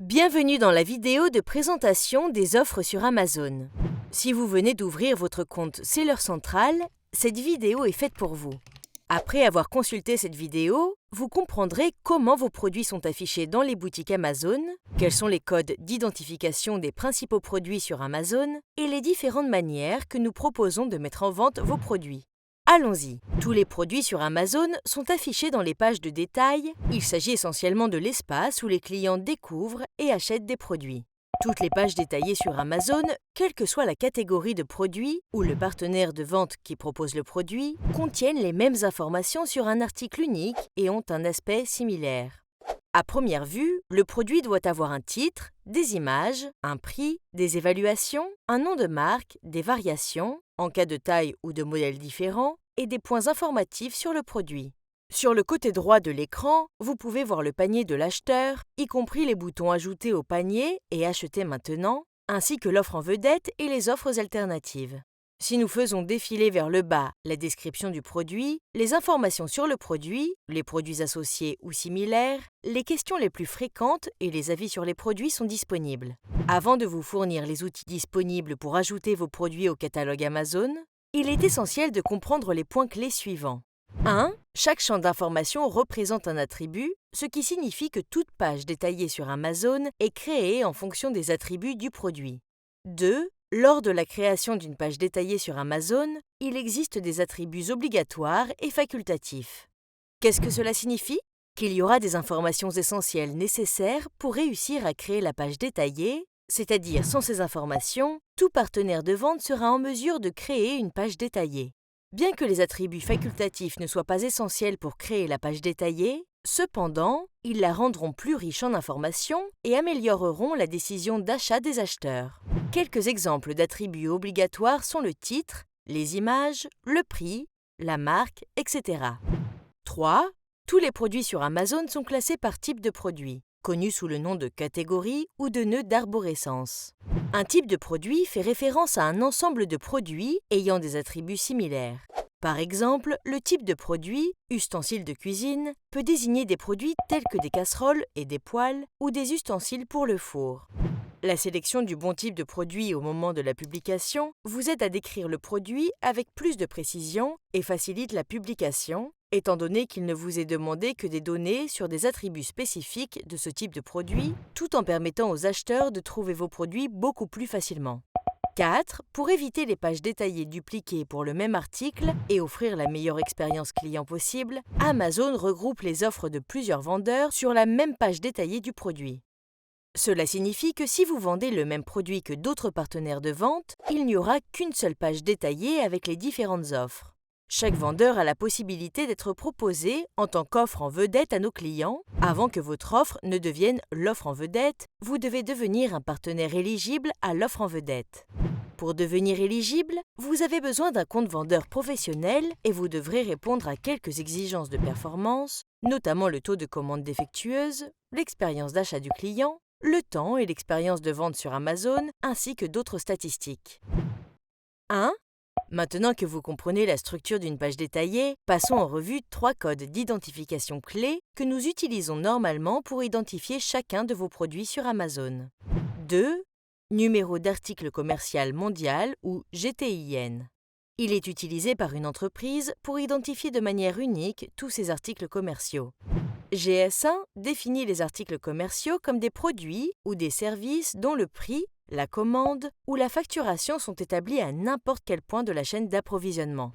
Bienvenue dans la vidéo de présentation des offres sur Amazon. Si vous venez d'ouvrir votre compte Seller Central, cette vidéo est faite pour vous. Après avoir consulté cette vidéo, vous comprendrez comment vos produits sont affichés dans les boutiques Amazon, quels sont les codes d'identification des principaux produits sur Amazon et les différentes manières que nous proposons de mettre en vente vos produits. Allons-y. Tous les produits sur Amazon sont affichés dans les pages de détail. Il s'agit essentiellement de l'espace où les clients découvrent et achètent des produits. Toutes les pages détaillées sur Amazon, quelle que soit la catégorie de produit ou le partenaire de vente qui propose le produit, contiennent les mêmes informations sur un article unique et ont un aspect similaire. À première vue, le produit doit avoir un titre, des images, un prix, des évaluations, un nom de marque, des variations, en cas de taille ou de modèle différent, et des points informatifs sur le produit. Sur le côté droit de l'écran, vous pouvez voir le panier de l'acheteur, y compris les boutons Ajouter au panier et Acheter maintenant, ainsi que l'offre en vedette et les offres alternatives. Si nous faisons défiler vers le bas la description du produit, les informations sur le produit, les produits associés ou similaires, les questions les plus fréquentes et les avis sur les produits sont disponibles. Avant de vous fournir les outils disponibles pour ajouter vos produits au catalogue Amazon, il est essentiel de comprendre les points clés suivants. 1. Chaque champ d'information représente un attribut, ce qui signifie que toute page détaillée sur Amazon est créée en fonction des attributs du produit. 2. Lors de la création d'une page détaillée sur Amazon, il existe des attributs obligatoires et facultatifs. Qu'est-ce que cela signifie? Qu'il y aura des informations essentielles nécessaires pour réussir à créer la page détaillée, c'est-à-dire sans ces informations, tout partenaire de vente sera en mesure de créer une page détaillée. Bien que les attributs facultatifs ne soient pas essentiels pour créer la page détaillée, cependant, ils la rendront plus riche en informations et amélioreront la décision d'achat des acheteurs. Quelques exemples d'attributs obligatoires sont le titre, les images, le prix, la marque, etc. 3. Tous les produits sur Amazon sont classés par type de produit, connu sous le nom de catégorie ou de nœud d'arborescence. Un type de produit fait référence à un ensemble de produits ayant des attributs similaires. Par exemple, le type de produit, ustensile de cuisine, peut désigner des produits tels que des casseroles et des poêles ou des ustensiles pour le four. La sélection du bon type de produit au moment de la publication vous aide à décrire le produit avec plus de précision et facilite la publication, étant donné qu'il ne vous est demandé que des données sur des attributs spécifiques de ce type de produit, tout en permettant aux acheteurs de trouver vos produits beaucoup plus facilement. 4. Pour éviter les pages détaillées dupliquées pour le même article et offrir la meilleure expérience client possible, Amazon regroupe les offres de plusieurs vendeurs sur la même page détaillée du produit. Cela signifie que si vous vendez le même produit que d'autres partenaires de vente, il n'y aura qu'une seule page détaillée avec les différentes offres. Chaque vendeur a la possibilité d'être proposé en tant qu'offre en vedette à nos clients. Avant que votre offre ne devienne l'offre en vedette, vous devez devenir un partenaire éligible à l'offre en vedette. Pour devenir éligible, vous avez besoin d'un compte vendeur professionnel et vous devrez répondre à quelques exigences de performance, notamment le taux de commande défectueuse, l'expérience d'achat du client, le temps et l'expérience de vente sur Amazon, ainsi que d'autres statistiques. 1. Maintenant que vous comprenez la structure d'une page détaillée, passons en revue 3 codes d'identification clés que nous utilisons normalement pour identifier chacun de vos produits sur Amazon. 2. Numéro d'article commercial mondial ou GTIN. Il est utilisé par une entreprise pour identifier de manière unique tous ses articles commerciaux. GS1 définit les articles commerciaux comme des produits ou des services dont le prix, la commande ou la facturation sont établis à n'importe quel point de la chaîne d'approvisionnement.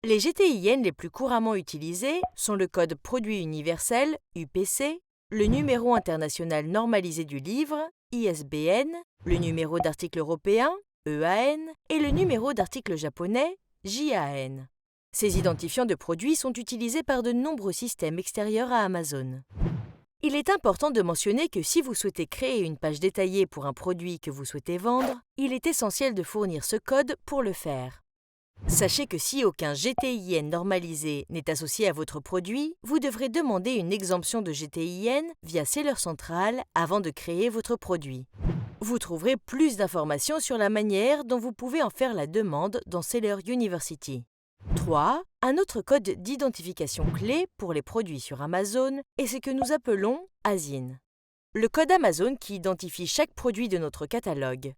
Les GTIN les plus couramment utilisés sont le code produit universel, UPC, le numéro international normalisé du livre, ISBN, le numéro d'article européen, EAN, et le numéro d'article japonais, JAN. Ces identifiants de produits sont utilisés par de nombreux systèmes extérieurs à Amazon. Il est important de mentionner que si vous souhaitez créer une page détaillée pour un produit que vous souhaitez vendre, il est essentiel de fournir ce code pour le faire. Sachez que si aucun GTIN normalisé n'est associé à votre produit, vous devrez demander une exemption de GTIN via Seller Central avant de créer votre produit. Vous trouverez plus d'informations sur la manière dont vous pouvez en faire la demande dans Seller University. 3. Un autre code d'identification clé pour les produits sur Amazon est ce que nous appelons ASIN. le code Amazon qui identifie chaque produit de notre catalogue.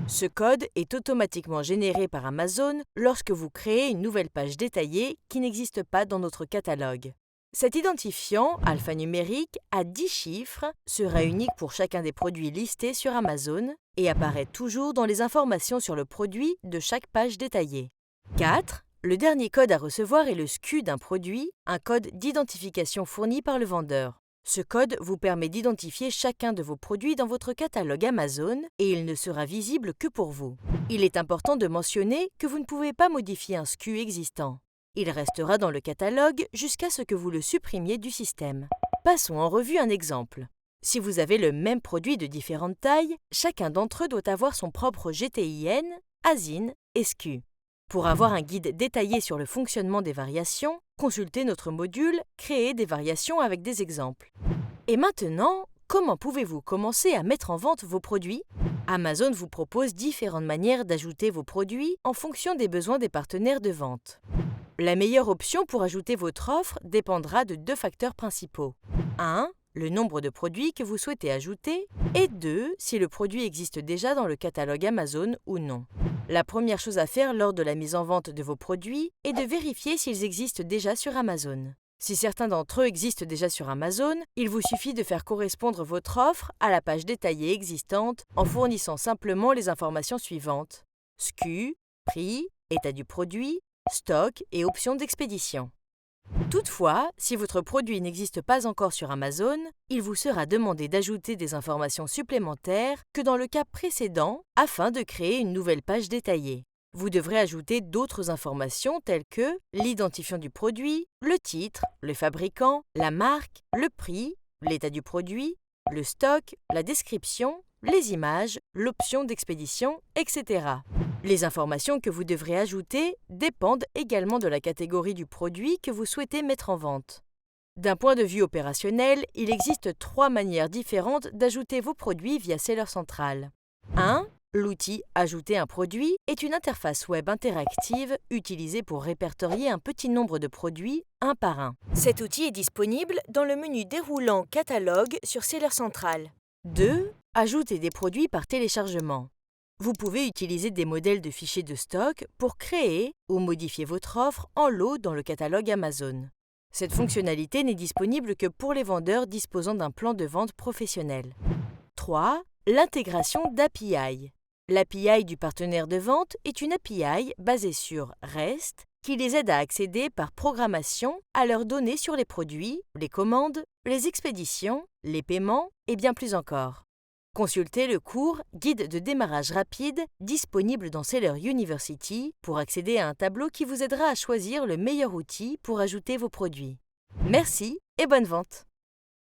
Ce code est automatiquement généré par Amazon lorsque vous créez une nouvelle page détaillée qui n'existe pas dans notre catalogue. Cet identifiant alphanumérique à 10 chiffres sera unique pour chacun des produits listés sur Amazon et apparaît toujours dans les informations sur le produit de chaque page détaillée. 4. Le dernier code à recevoir est le SKU d'un produit, un code d'identification fourni par le vendeur. Ce code vous permet d'identifier chacun de vos produits dans votre catalogue Amazon et il ne sera visible que pour vous. Il est important de mentionner que vous ne pouvez pas modifier un SKU existant. Il restera dans le catalogue jusqu'à ce que vous le supprimiez du système. Passons en revue un exemple. Si vous avez le même produit de différentes tailles, chacun d'entre eux doit avoir son propre GTIN, ASIN et SKU. Pour avoir un guide détaillé sur le fonctionnement des variations, consultez notre module « Créer des variations avec des exemples ». Et maintenant, comment pouvez-vous commencer à mettre en vente vos produits? Amazon vous propose différentes manières d'ajouter vos produits en fonction des besoins des partenaires de vente. La meilleure option pour ajouter votre offre dépendra de 2 facteurs principaux. 1. Le nombre de produits que vous souhaitez ajouter et 2. Si le produit existe déjà dans le catalogue Amazon ou non. La première chose à faire lors de la mise en vente de vos produits est de vérifier s'ils existent déjà sur Amazon. Si certains d'entre eux existent déjà sur Amazon, il vous suffit de faire correspondre votre offre à la page détaillée existante en fournissant simplement les informations suivantes: SKU, prix, état du produit, stock et options d'expédition. Toutefois, si votre produit n'existe pas encore sur Amazon, il vous sera demandé d'ajouter des informations supplémentaires que dans le cas précédent afin de créer une nouvelle page détaillée. Vous devrez ajouter d'autres informations telles que l'identifiant du produit, le titre, le fabricant, la marque, le prix, l'état du produit, le stock, la description, les images, l'option d'expédition, etc. Les informations que vous devrez ajouter dépendent également de la catégorie du produit que vous souhaitez mettre en vente. D'un point de vue opérationnel, il existe 3 manières différentes d'ajouter vos produits via Seller Central. 1. L'outil « Ajouter un produit » est une interface web interactive utilisée pour répertorier un petit nombre de produits un par un. Cet outil est disponible dans le menu déroulant « Catalogue » sur Seller Central. 2. Ajouter des produits par téléchargement. Vous pouvez utiliser des modèles de fichiers de stock pour créer ou modifier votre offre en lot dans le catalogue Amazon. Cette fonctionnalité n'est disponible que pour les vendeurs disposant d'un plan de vente professionnel. 3. L'intégration d'API. L'API du partenaire de vente est une API basée sur REST qui les aide à accéder par programmation à leurs données sur les produits, les commandes, les expéditions, les paiements et bien plus encore. Consultez le cours « Guide de démarrage rapide » disponible dans Seller University pour accéder à un tableau qui vous aidera à choisir le meilleur outil pour ajouter vos produits. Merci et bonne vente!